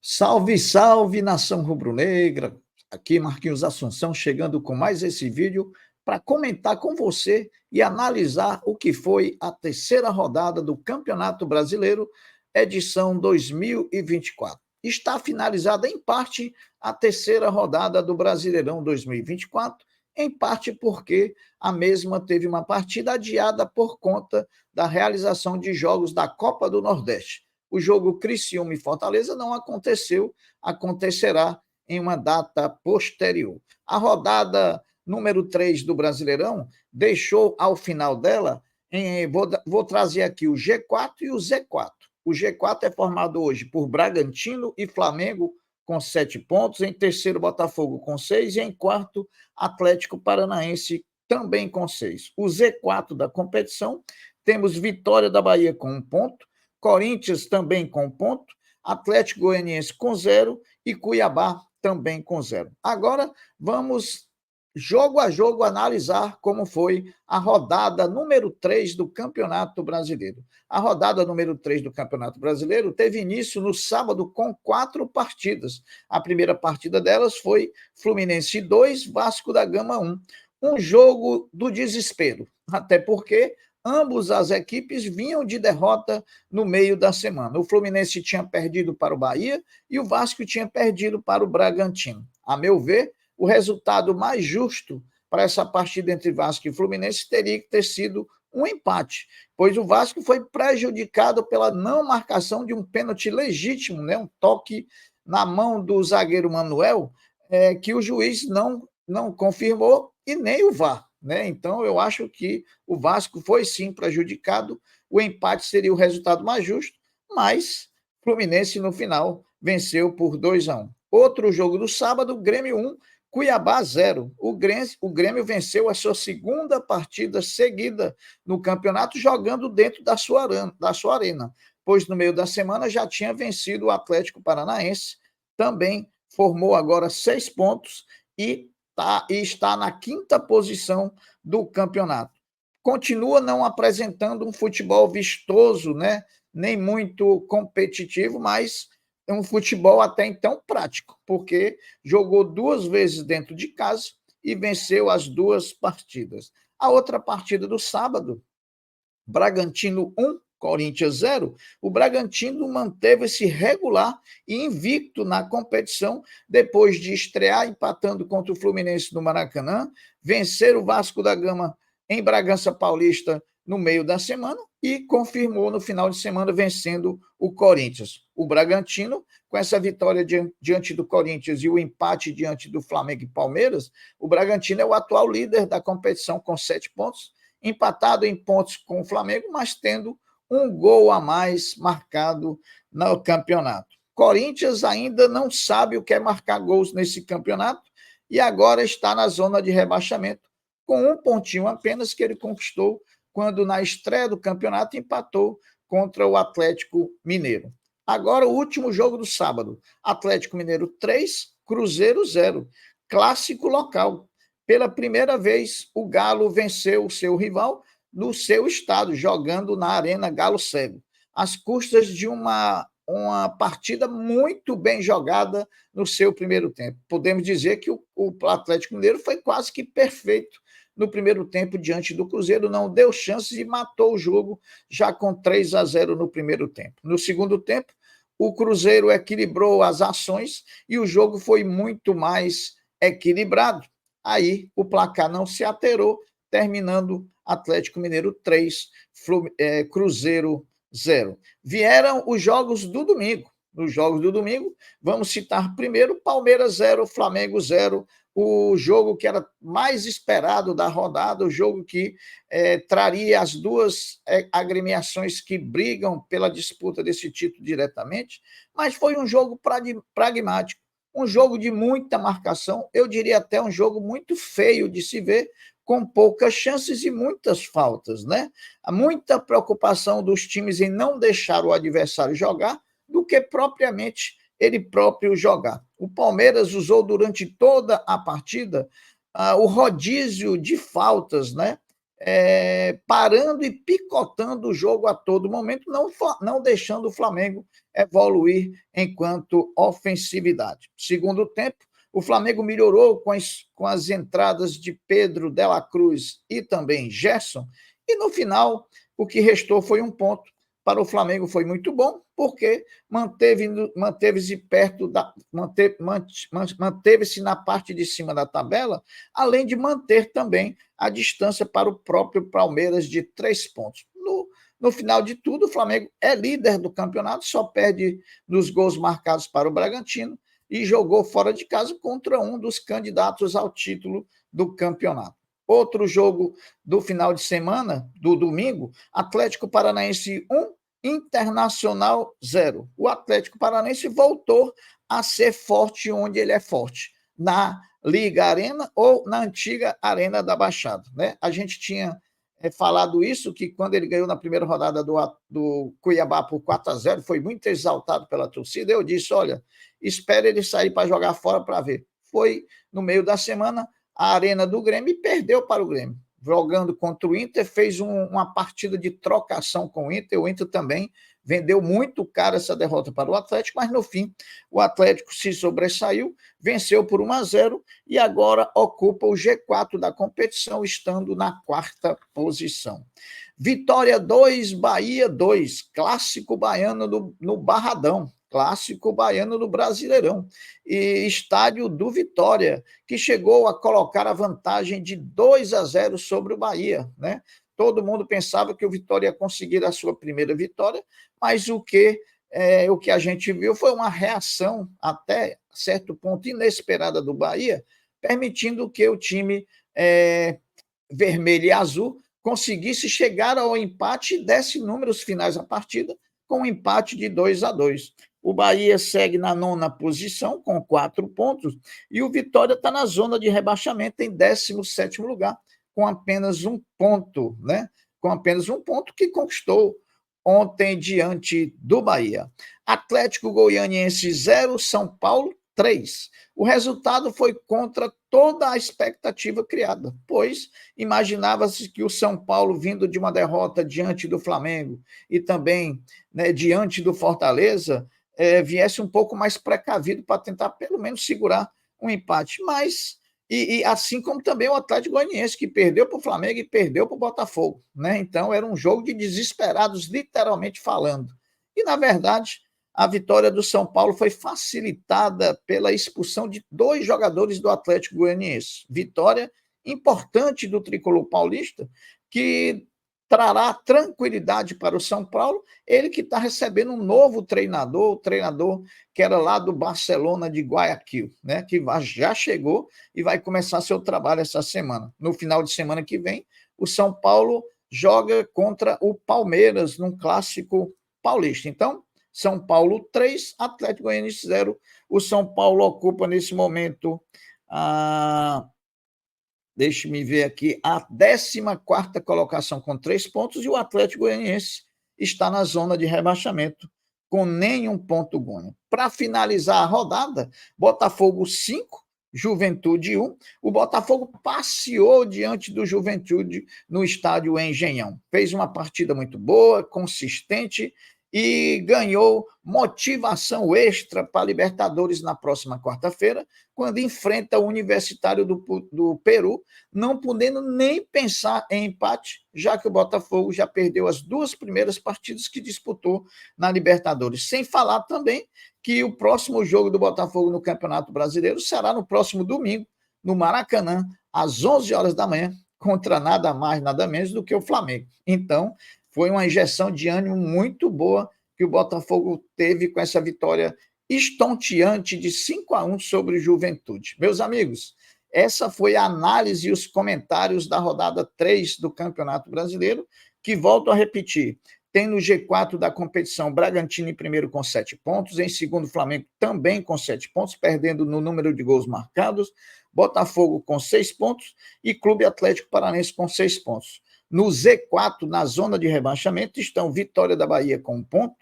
Salve, salve, nação rubro-negra! Aqui Marquinhos Assunção chegando com mais esse vídeo para comentar com você e analisar o que foi a terceira rodada do Campeonato Brasileiro, edição 2024. Está finalizada em parte a terceira rodada do Brasileirão 2024, em parte porque a mesma teve uma partida adiada por conta da realização de jogos da Copa do Nordeste. O jogo Criciúma e Fortaleza não aconteceu, acontecerá em uma data posterior. A rodada número 3 do Brasileirão deixou ao final dela, vou trazer aqui o G4 e o Z4. O G4 é formado hoje por Bragantino e Flamengo com 7 pontos, em terceiro Botafogo com 6 e em quarto Atlético Paranaense também com 6. O Z4 da competição temos Vitória da Bahia com 1 ponto, Corinthians também com 1 ponto, Atlético Goianiense com 0 e Cuiabá também com 0. Agora vamos, jogo a jogo, analisar como foi a rodada número 3 do Campeonato Brasileiro. A rodada número 3 do Campeonato Brasileiro teve início no sábado com 4 partidas. A primeira partida delas foi Fluminense 2, Vasco da Gama 1. Um jogo do desespero, até porque ambas as equipes vinham de derrota no meio da semana. O Fluminense tinha perdido para o Bahia e o Vasco tinha perdido para o Bragantino. A meu ver, o resultado mais justo para essa partida entre Vasco e Fluminense teria que ter sido um empate, pois o Vasco foi prejudicado pela não marcação de um pênalti legítimo, né? Um toque na mão do zagueiro Manuel, que o juiz não confirmou e nem o VAR. Né? Então, eu acho que o Vasco foi sim prejudicado, o empate seria o resultado mais justo, mas o Fluminense no final venceu por 2-1. Outro jogo do sábado, Grêmio 1, Cuiabá 0. O Grêmio venceu a sua segunda partida seguida no campeonato, jogando dentro da sua arena, pois no meio da semana já tinha vencido o Atlético Paranaense, também formou agora 6 pontos e está na 5ª posição do campeonato. Continua não apresentando um futebol vistoso, né? Nem muito competitivo, mas é um futebol até então prático, porque jogou 2 vezes dentro de casa e venceu as 2 partidas. A outra partida do sábado, Bragantino 1, Corinthians 0, o Bragantino manteve-se regular e invicto na competição depois de estrear empatando contra o Fluminense no Maracanã, vencer o Vasco da Gama em Bragança Paulista no meio da semana e confirmou no final de semana vencendo o Corinthians. O Bragantino, com essa vitória diante do Corinthians e o empate diante do Flamengo e Palmeiras, o Bragantino é o atual líder da competição com 7 pontos, empatado em pontos com o Flamengo, mas tendo um gol a mais marcado no campeonato. Corinthians ainda não sabe o que é marcar gols nesse campeonato e agora está na zona de rebaixamento, com 1 pontinho apenas que ele conquistou quando na estreia do campeonato empatou contra o Atlético Mineiro. Agora o último jogo do sábado, Atlético Mineiro 3, Cruzeiro 0, clássico local. Pela primeira vez, o Galo venceu o seu rival no seu estado, jogando na Arena Galo Cego, às custas de uma partida muito bem jogada no seu primeiro tempo. Podemos dizer que o Atlético Mineiro foi quase que perfeito no primeiro tempo diante do Cruzeiro, não deu chances e matou o jogo já com 3-0 no primeiro tempo. No segundo tempo, o Cruzeiro equilibrou as ações e o jogo foi muito mais equilibrado. Aí o placar não se alterou, terminando Atlético Mineiro 3, Cruzeiro 0. Vieram os jogos do domingo. Nos jogos do domingo, vamos citar primeiro Palmeiras 0, Flamengo 0, o jogo que era mais esperado da rodada, o jogo que traria as 2 agremiações que brigam pela disputa desse título diretamente, mas foi um jogo pragmático, um jogo de muita marcação, eu diria até um jogo muito feio de se ver, com poucas chances e muitas faltas, né? Há muita preocupação dos times em não deixar o adversário jogar do que propriamente ele próprio jogar. O Palmeiras usou durante toda a partida o rodízio de faltas, né? parando e picotando o jogo a todo momento, não deixando o Flamengo evoluir enquanto ofensividade. Segundo tempo, o Flamengo melhorou com as entradas de Pedro Dela Cruz e também Gerson, e no final, o que restou foi um ponto. Para o Flamengo foi muito bom, porque manteve-se perto manteve-se na parte de cima da tabela, além de manter também a distância para o próprio Palmeiras de 3 pontos. No final de tudo, o Flamengo é líder do campeonato, só perde nos gols marcados para o Bragantino e jogou fora de casa contra um dos candidatos ao título do campeonato. Outro jogo do final de semana, do domingo, Atlético Paranaense 1, Internacional 0. O Atlético Paranaense voltou a ser forte onde ele é forte, na Liga Arena ou na antiga Arena da Baixada. Né? A gente tinha falado isso, que quando ele ganhou na primeira rodada do Cuiabá por 4-0, foi muito exaltado pela torcida. Eu disse, olha, espere ele sair para jogar fora para ver. Foi no meio da semana, a Arena do Grêmio e perdeu para o Grêmio. Jogando contra o Inter, fez uma partida de trocação com o Inter também vendeu muito caro essa derrota para o Atlético, mas no fim o Atlético se sobressaiu, venceu por 1-0 e agora ocupa o G4 da competição, estando na 4ª posição. Vitória 2, Bahia 2, clássico baiano no Barradão, clássico baiano do Brasileirão, e estádio do Vitória, que chegou a colocar a vantagem de 2-0 sobre o Bahia, né? Todo mundo pensava que o Vitória ia conseguir a sua primeira vitória, mas o que a gente viu foi uma reação até certo ponto inesperada do Bahia, permitindo que o time vermelho e azul conseguisse chegar ao empate e desse números finais à partida, com um empate de 2-2. O Bahia segue na 9ª posição, com 4 pontos, e o Vitória está na zona de rebaixamento, em 17º lugar, com apenas 1 ponto, né? Com apenas 1 ponto que conquistou ontem diante do Bahia. Atlético Goianiense 0, São Paulo 3. O resultado foi contra toda a expectativa criada, pois imaginava-se que o São Paulo, vindo de uma derrota diante do Flamengo e também, né, diante do Fortaleza, viesse um pouco mais precavido para tentar pelo menos segurar um empate, mas assim como também o Atlético Goianiense, que perdeu para o Flamengo e perdeu para o Botafogo, né? Então era um jogo de desesperados, literalmente falando. E, na verdade, a vitória do São Paulo foi facilitada pela expulsão de 2 jogadores do Atlético Goianiense. Vitória importante do tricolor paulista, que trará tranquilidade para o São Paulo, ele que está recebendo um novo treinador, o treinador que era lá do Barcelona de Guayaquil, né, que já chegou e vai começar seu trabalho essa semana. No final de semana que vem, o São Paulo joga contra o Palmeiras num clássico paulista. Então, São Paulo 3, Atlético Goianiense 0. O São Paulo ocupa nesse momento deixe-me ver aqui, a 14ª colocação com 3 pontos, e o Atlético Goianiense está na zona de rebaixamento com nenhum ponto ganho. Para finalizar a rodada, Botafogo 5, Juventude 1. O Botafogo passeou diante do Juventude no estádio Engenhão. Fez uma partida muito boa, consistente, e ganhou motivação extra para a Libertadores na próxima quarta-feira, quando enfrenta o Universitário do Peru, não podendo nem pensar em empate, já que o Botafogo já perdeu as 2 primeiras partidas que disputou na Libertadores. Sem falar também que o próximo jogo do Botafogo no Campeonato Brasileiro será no próximo domingo, no Maracanã, às 11 horas da manhã, contra nada mais, nada menos do que o Flamengo. Então, foi uma injeção de ânimo muito boa que o Botafogo teve com essa vitória estonteante de 5-1 sobre o Juventude. Meus amigos, essa foi a análise e os comentários da rodada 3 do Campeonato Brasileiro, que, volto a repetir, tem no G4 da competição Bragantino em primeiro com 7 pontos, em segundo Flamengo também com 7 pontos, perdendo no número de gols marcados, Botafogo com 6 pontos e Clube Atlético Paranaense com 6 pontos. No Z4, na zona de rebaixamento, estão Vitória da Bahia com 1 ponto,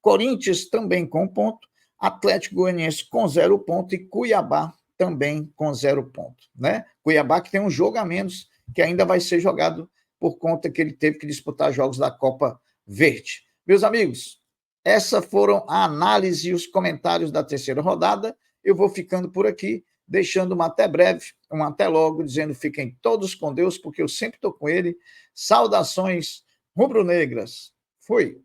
Corinthians também com 1 ponto, Atlético Goianiense com 0 ponto e Cuiabá também com 0 ponto. Né? Cuiabá que tem um jogo a menos, que ainda vai ser jogado por conta que ele teve que disputar jogos da Copa Verde. Meus amigos, essas foram a análise e os comentários da terceira rodada. Eu vou ficando por aqui, deixando uma até breve, um até logo, dizendo fiquem todos com Deus, porque eu sempre estou com ele. Saudações rubro-negras. Fui.